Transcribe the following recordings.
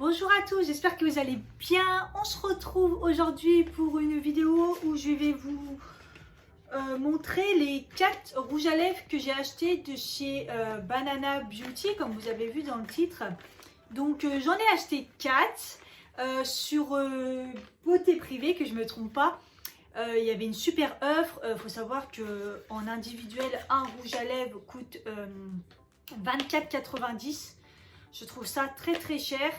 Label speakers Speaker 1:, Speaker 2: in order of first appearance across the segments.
Speaker 1: Bonjour à tous, j'espère que vous allez bien. On se retrouve aujourd'hui pour une vidéo où je vais vous montrer les 4 rouges à lèvres que j'ai achetés de chez Banana Beauty, comme vous avez vu dans le titre. Donc j'en ai acheté 4 sur Beauté Privée, que je ne me trompe pas. Il y avait une super offre. Faut savoir qu'en individuel, un rouge à lèvres coûte 24,90 €. Je trouve ça très très cher.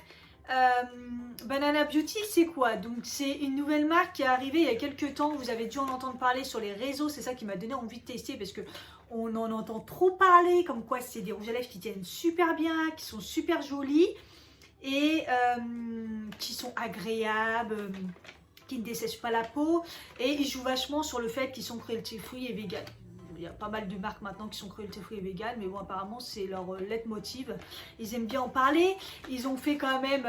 Speaker 1: Banana Beauty, c'est quoi? Donc c'est une nouvelle marque qui est arrivée il y a quelques temps. Vous avez dû en entendre parler sur les réseaux. C'est ça qui m'a donné envie de tester, parce que on en entend trop parler, comme quoi c'est des rouges à lèvres qui tiennent super bien, qui sont super jolis et qui sont agréables, qui ne dessèchent pas la peau, et ils jouent vachement sur le fait qu'ils sont cruelty free et vegan. Il y a pas mal de marques maintenant qui sont cruelty free et vegan, mais bon, apparemment c'est leur leitmotiv. Ils aiment bien en parler. Ils ont fait quand même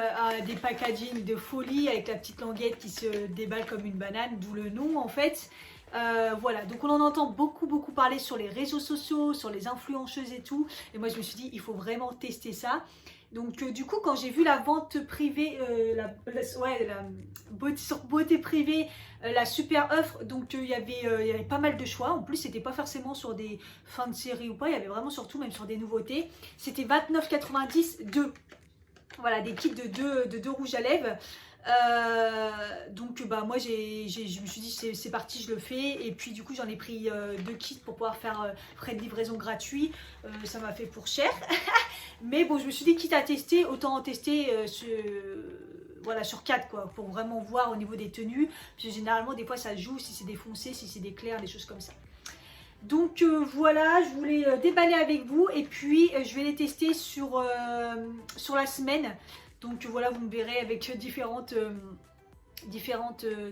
Speaker 1: des packaging de folie avec la petite languette qui se déballe comme une banane, d'où le nom en fait. Voilà, donc on en entend beaucoup parler sur les réseaux sociaux, sur les influenceuses et tout. Et moi je me suis dit, il faut vraiment tester ça. Donc du coup, quand j'ai vu la vente privée, sur Beauté Privée, la super offre, donc il y avait pas mal de choix. En plus, c'était pas forcément sur des fins de série ou pas, il y avait vraiment surtout même sur des nouveautés. C'était 29,90 €, voilà, des kits de deux rouges à lèvres. Donc bah moi je me suis dit c'est parti, je le fais. Et puis du coup j'en ai pris 2 kits pour pouvoir faire frais de livraison gratuit. Ça m'a fait pour cher. Mais bon, je me suis dit, quitte à tester, autant en tester sur 4 quoi, pour vraiment voir au niveau des tenues. Parce que généralement des fois ça joue, si c'est des foncés, si c'est des clairs, des choses comme ça. Donc voilà, je voulais déballer avec vous. Et puis je vais les tester sur la semaine. Donc voilà, vous me verrez avec différentes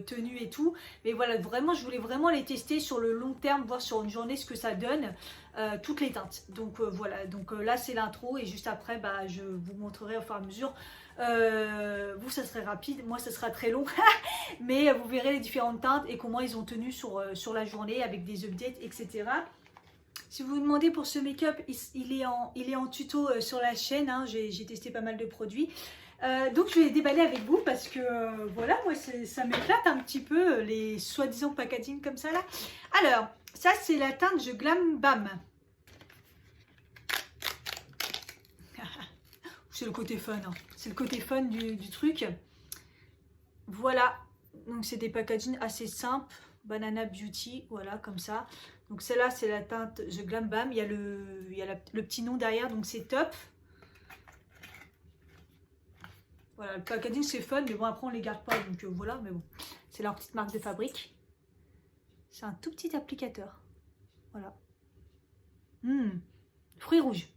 Speaker 1: tenues et tout. Mais voilà, vraiment, je voulais vraiment les tester sur le long terme, voir sur une journée ce que ça donne, toutes les teintes. Donc voilà, donc là c'est l'intro, et juste après bah, je vous montrerai au fur et à mesure. Vous ça serait rapide, moi ça sera très long. Mais vous verrez les différentes teintes et comment ils ont tenu sur la journée avec des updates, etc. Si vous vous demandez pour ce make-up, il est en tuto sur la chaîne, hein. J'ai testé pas mal de produits. Donc je vais les déballer avec vous parce que voilà, moi ça m'éclate un petit peu les soi-disant packaging comme ça là. Alors, ça c'est la teinte Je Glam Bam. C'est le côté fun, hein. C'est le côté fun du truc. Voilà, donc c'est des packaging assez simples. Banana Beauty, voilà, comme ça. Donc celle-là c'est la teinte The Glam Bam. Il y a le petit nom derrière, donc c'est top. Voilà, le packaging c'est fun, mais bon après on les garde pas, donc voilà, mais bon. C'est leur petite marque de fabrique. C'est un tout petit applicateur. Voilà. Fruits rouges.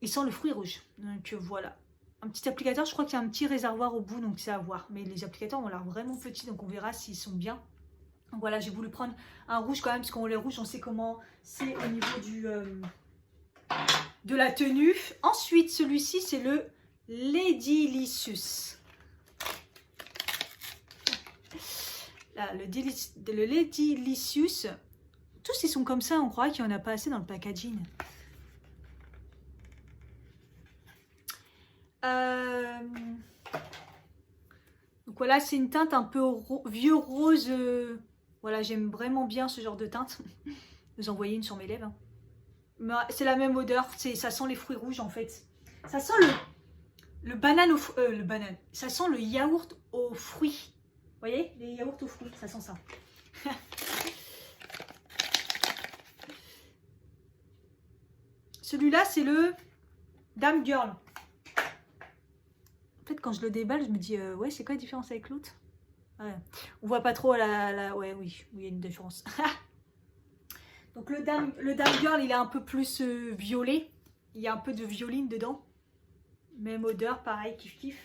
Speaker 1: Il sent le fruit rouge. Donc voilà. Un petit applicateur, je crois qu'il y a un petit réservoir au bout, donc c'est à voir. Mais les applicateurs ont l'air vraiment petits, donc on verra s'ils sont bien. Donc voilà, j'ai voulu prendre un rouge quand même, parce qu'on les rouges, on sait comment c'est au niveau de la tenue. Ensuite, celui-ci, c'est le Ladylicious. Là, le Ladylicious. Tous ils sont comme ça, on croit qu'il n'y en a pas assez dans le packaging. Donc voilà, c'est une teinte un peu vieux rose. Voilà, j'aime vraiment bien ce genre de teinte. Vous en voyez une sur mes lèvres. Hein. C'est la même odeur, ça sent les fruits rouges en fait. Ça sent le banane ça sent le yaourt aux fruits. Vous voyez, les yaourts aux fruits, ça sent ça. Celui-là, c'est le Dame Girl. En fait, quand je le déballe, je me dis, ouais, c'est quoi la différence avec l'autre? Ouais. On voit pas trop ouais, oui, il y a une différence. Donc le Dame Girl, il est un peu plus violet. Il y a un peu de violine dedans. Même odeur, pareil, kiff.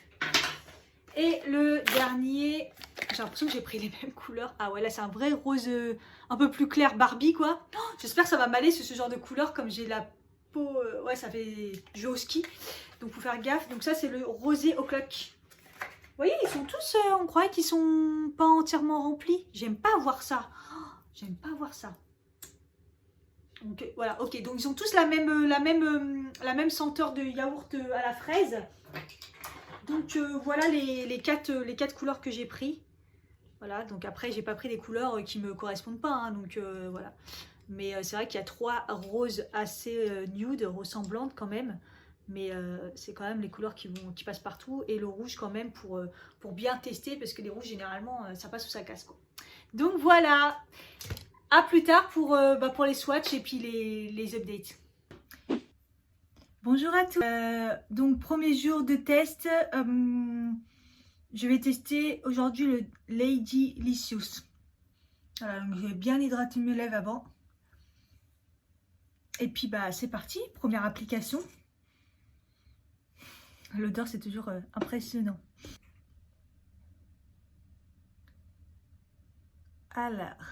Speaker 1: Et le dernier, j'ai l'impression que j'ai pris les mêmes couleurs. Ah ouais, là c'est un vrai rose un peu plus clair Barbie quoi. Oh, j'espère que ça va m'aller sur ce genre de couleur, comme j'ai la peau, ouais, ça fait jeu au ski. Donc faut faire gaffe. Donc ça c'est le rosé au clock. Vous voyez, ils sont tous, on croit qu'ils sont pas entièrement remplis. J'aime pas voir ça. Oh, j'aime pas voir ça. Donc voilà, ok. Donc ils ont tous la même senteur de yaourt à la fraise. Donc voilà les quatre couleurs que j'ai pris. Voilà, donc après j'ai pas pris des couleurs qui me correspondent pas, hein, donc voilà. Mais c'est vrai qu'il y a 3 roses assez nude, ressemblantes quand même. Mais c'est quand même les couleurs qui passent partout. Et le rouge quand même pour bien tester. Parce que les rouges généralement ça passe ou ça casse quoi. Donc voilà. À plus tard pour les swatchs et puis les updates. Bonjour à tous. Donc premier jour de test. Je vais tester aujourd'hui le Lady Licious. Voilà, donc j'ai bien hydraté mes lèvres avant. Et puis bah c'est parti, première application. L'odeur c'est toujours impressionnant. Alors,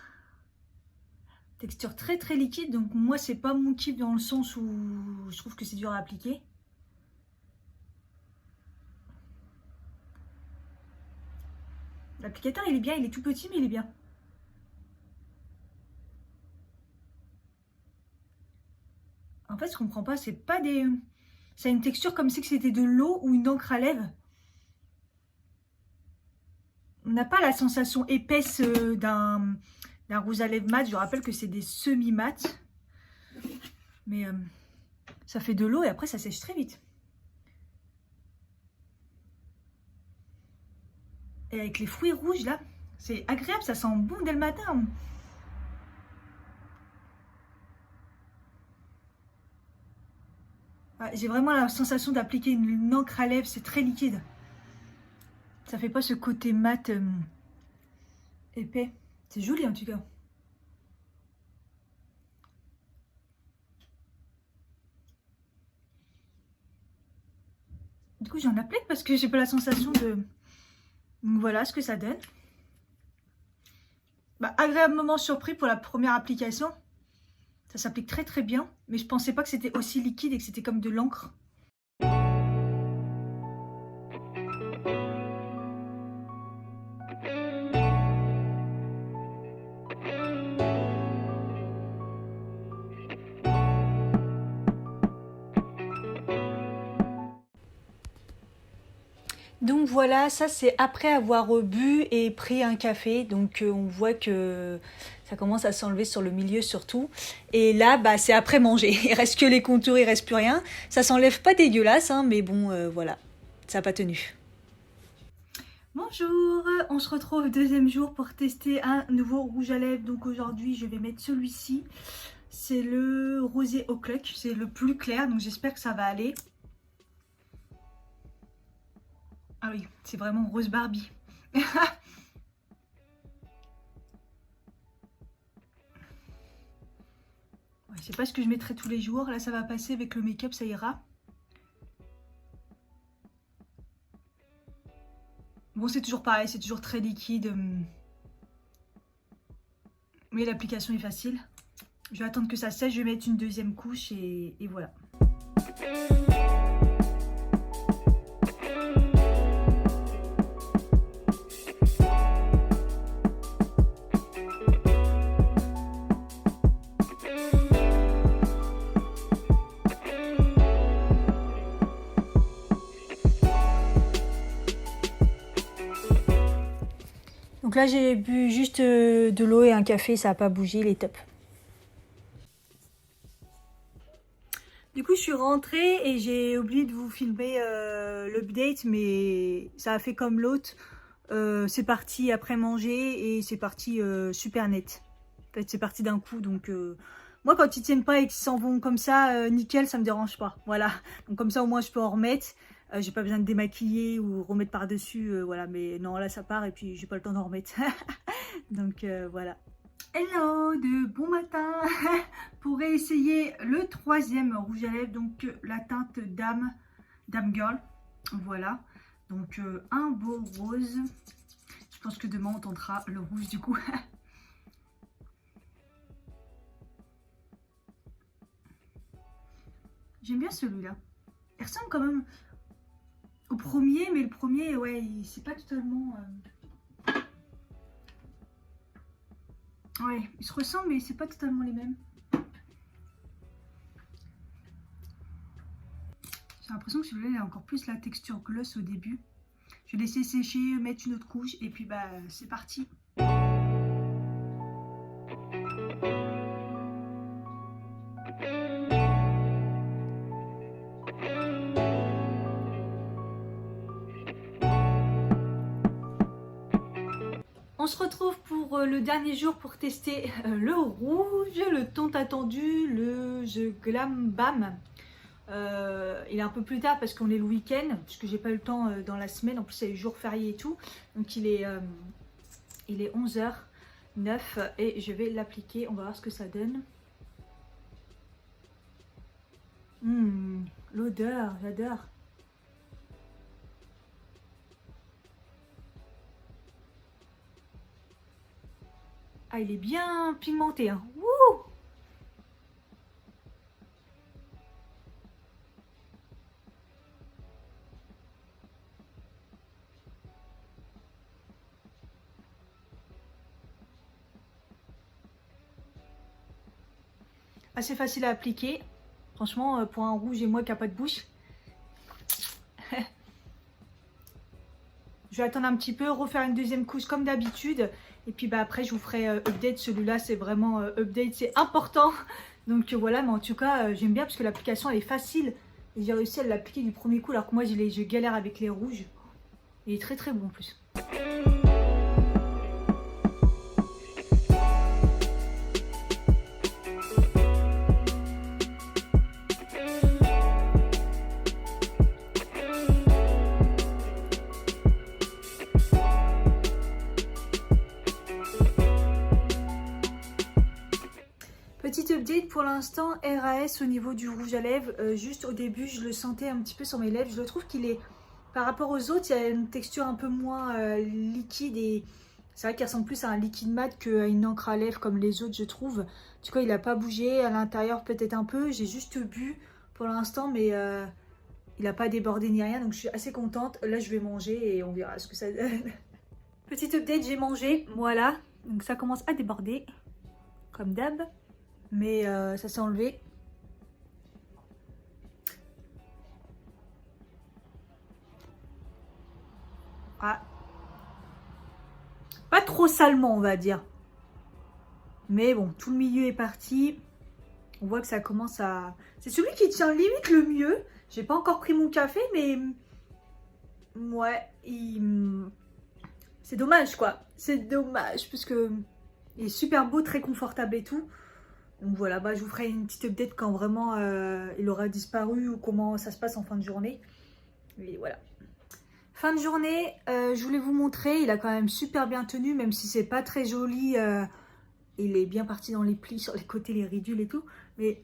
Speaker 1: texture très très liquide, donc moi c'est pas mon kiff dans le sens où je trouve que c'est dur à appliquer. L'applicateur il est bien, il est tout petit mais il est bien. En fait je comprends pas, c'est pas des... Ça a une texture comme si c'était de l'eau ou une encre à lèvres. On n'a pas la sensation épaisse d'un rouge à lèvres mat. Je rappelle que c'est des semi-mat. Mais ça fait de l'eau et après ça sèche très vite. Et avec les fruits rouges là, c'est agréable, ça sent bon dès le matin. J'ai vraiment la sensation d'appliquer une encre à lèvres, c'est très liquide. Ça fait pas ce côté mat épais. C'est joli en tout cas. Du coup j'en applique parce que j'ai pas la sensation de... Donc voilà ce que ça donne. Bah, agréablement surpris pour la première application. Ça s'applique très très bien. Mais je pensais pas que c'était aussi liquide et que c'était comme de l'encre. Donc voilà, ça c'est après avoir bu et pris un café. Donc on voit que ça commence à s'enlever sur le milieu surtout. Et là, bah, c'est après manger. Il reste que les contours, il reste plus rien. Ça s'enlève pas dégueulasse, hein, mais bon, voilà, ça n'a pas tenu. Bonjour, on se retrouve deuxième jour pour tester un nouveau rouge à lèvres. Donc aujourd'hui, je vais mettre celui-ci. C'est le rosé au cluck, c'est le plus clair, donc j'espère que ça va aller. Ah oui, c'est vraiment rose Barbie. Ouais, je sais pas ce que je mettrai tous les jours. Là, ça va passer avec le make-up, ça ira. Bon, c'est toujours pareil, c'est toujours très liquide. Mais l'application est facile. Je vais attendre que ça sèche, je vais mettre une deuxième couche et voilà. Donc là j'ai bu juste de l'eau et un café, ça n'a pas bougé, il est top. Du coup je suis rentrée et j'ai oublié de vous filmer l'update, mais ça a fait comme l'autre. C'est parti après manger et c'est parti super net. En fait c'est parti d'un coup, donc moi quand ils tiennent pas et qu'ils s'en vont comme ça, nickel, ça me dérange pas. Voilà, donc comme ça au moins je peux en remettre. J'ai pas besoin de démaquiller ou remettre par dessus, voilà, mais non là ça part et puis j'ai pas le temps d'en remettre. Donc voilà. Hello, de bon matin. Pour réessayer le troisième rouge à lèvres, donc la teinte Dame Girl, voilà, donc un beau rose. Je pense que demain on tentera le rouge du coup. J'aime bien celui-là, il ressemble quand même au premier, mais le premier, ouais, c'est pas totalement... Ouais, ils se ressemblent, mais c'est pas totalement les mêmes. J'ai l'impression que celui-là il a encore plus la texture gloss au début. Je vais laisser sécher, mettre une autre couche et puis bah c'est parti. On se retrouve pour le dernier jour pour tester le rouge, le tant attendu, le The Glam Bam. Il est un peu plus tard parce qu'on est le week-end, puisque j'ai pas eu le temps dans la semaine. En plus, c'est les jours fériés et tout. Donc il est 11h09 et je vais l'appliquer. On va voir ce que ça donne. L'odeur, j'adore. Ah, il est bien pigmenté, hein. Wouh! Assez facile à appliquer. Franchement, pour un rouge et moi qui n'a pas de bouche. Je vais attendre un petit peu, refaire une deuxième couche comme d'habitude. Et puis bah, après, je vous ferai update. Celui-là, c'est vraiment update, c'est important. Donc voilà, mais en tout cas, j'aime bien parce que l'application, elle est facile. Et j'ai réussi à l'appliquer du premier coup, alors que moi, je galère avec les rouges. Il est très très bon en plus. Petite update pour l'instant, RAS au niveau du rouge à lèvres. Juste au début, je le sentais un petit peu sur mes lèvres. Je le trouve qu'il est, par rapport aux autres, il y a une texture un peu moins liquide. Et c'est vrai qu'il ressemble plus à un liquide mat qu'à une encre à lèvres comme les autres, je trouve. En tout cas, il n'a pas bougé. À l'intérieur, peut-être un peu. J'ai juste bu pour l'instant, mais il n'a pas débordé ni rien. Donc, je suis assez contente. Là, je vais manger et on verra ce que ça donne. Petite update, j'ai mangé. Voilà. Donc, ça commence à déborder, comme d'hab. Mais ça s'est enlevé. Ah. Pas trop salement, on va dire. Mais bon, tout le milieu est parti. On voit que ça commence à... C'est celui qui tient limite le mieux. J'ai pas encore pris mon café, mais... Ouais, c'est dommage, quoi. C'est dommage, parce que... Il est super beau, très confortable et tout. Donc voilà, bah, je vous ferai une petite update quand vraiment il aura disparu ou comment ça se passe en fin de journée. Et voilà. Fin de journée, je voulais vous montrer, il a quand même super bien tenu, même si c'est pas très joli. Il est bien parti dans les plis sur les côtés, les ridules et tout. Mais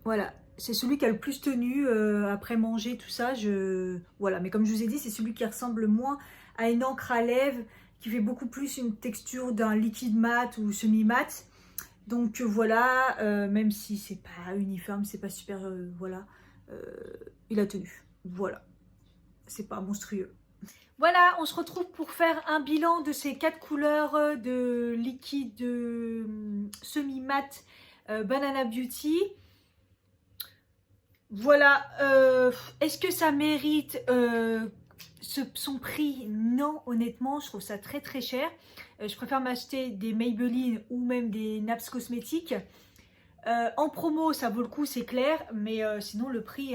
Speaker 1: voilà, c'est celui qui a le plus tenu après manger, tout ça. Voilà, mais comme je vous ai dit, c'est celui qui ressemble moins à une encre à lèvres, qui fait beaucoup plus une texture d'un liquide mat ou semi-mat. Donc voilà, même si c'est pas uniforme, c'est pas super, voilà, il a tenu. Voilà, c'est pas monstrueux. Voilà, on se retrouve pour faire un bilan de ces 4 couleurs de liquide semi-mat Banana Beauty. Voilà, est-ce que ça mérite son prix? Non, honnêtement, je trouve ça très très cher. Je préfère m'acheter des Maybelline ou même des NARS cosmétiques. En promo, ça vaut le coup, c'est clair, mais sinon le prix,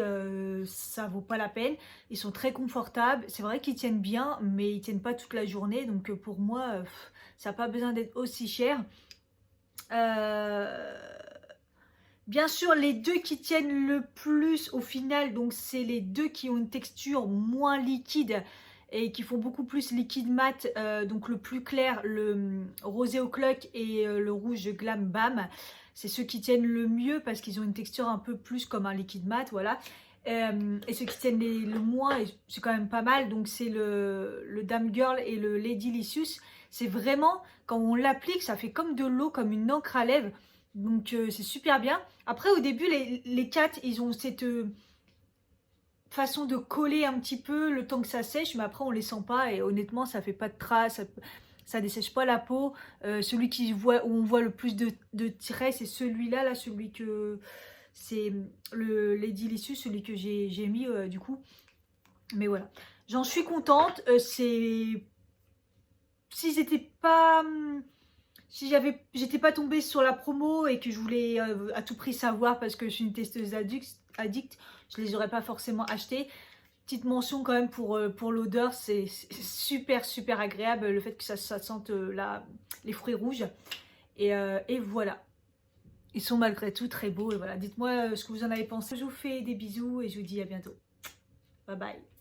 Speaker 1: ça vaut pas la peine. Ils sont très confortables. C'est vrai qu'ils tiennent bien, mais ils tiennent pas toute la journée. Donc pour moi, ça n'a pas besoin d'être aussi cher. Bien sûr, les deux qui tiennent le plus au final, donc c'est les deux qui ont une texture moins liquide et qui font beaucoup plus liquide mat, donc le plus clair, le rosé au clock et le rouge Glam Bam. C'est ceux qui tiennent le mieux parce qu'ils ont une texture un peu plus comme un liquide mat, voilà. Et ceux qui tiennent le moins, c'est quand même pas mal, donc c'est le Dame Girl et le Ladylicious. C'est vraiment, quand on l'applique, ça fait comme de l'eau, comme une encre à lèvres. Donc c'est super bien. Après au début les 4 ils ont cette façon de coller un petit peu le temps que ça sèche. Mais après on les sent pas et honnêtement ça fait pas de traces. Ça dessèche pas la peau. Celui où on voit le plus de traits c'est celui-là. Celui C'est les Delicious, celui que j'ai mis du coup. Mais voilà, j'en suis contente. Si j'étais pas... Si j'étais pas tombée sur la promo et que je voulais à tout prix savoir parce que je suis une testeuse addict, je les aurais pas forcément achetés. Petite mention quand même pour l'odeur, c'est super super agréable le fait que ça sente les fruits rouges. Et voilà, ils sont malgré tout très beaux. Et voilà, dites-moi ce que vous en avez pensé. Je vous fais des bisous et je vous dis à bientôt. Bye bye.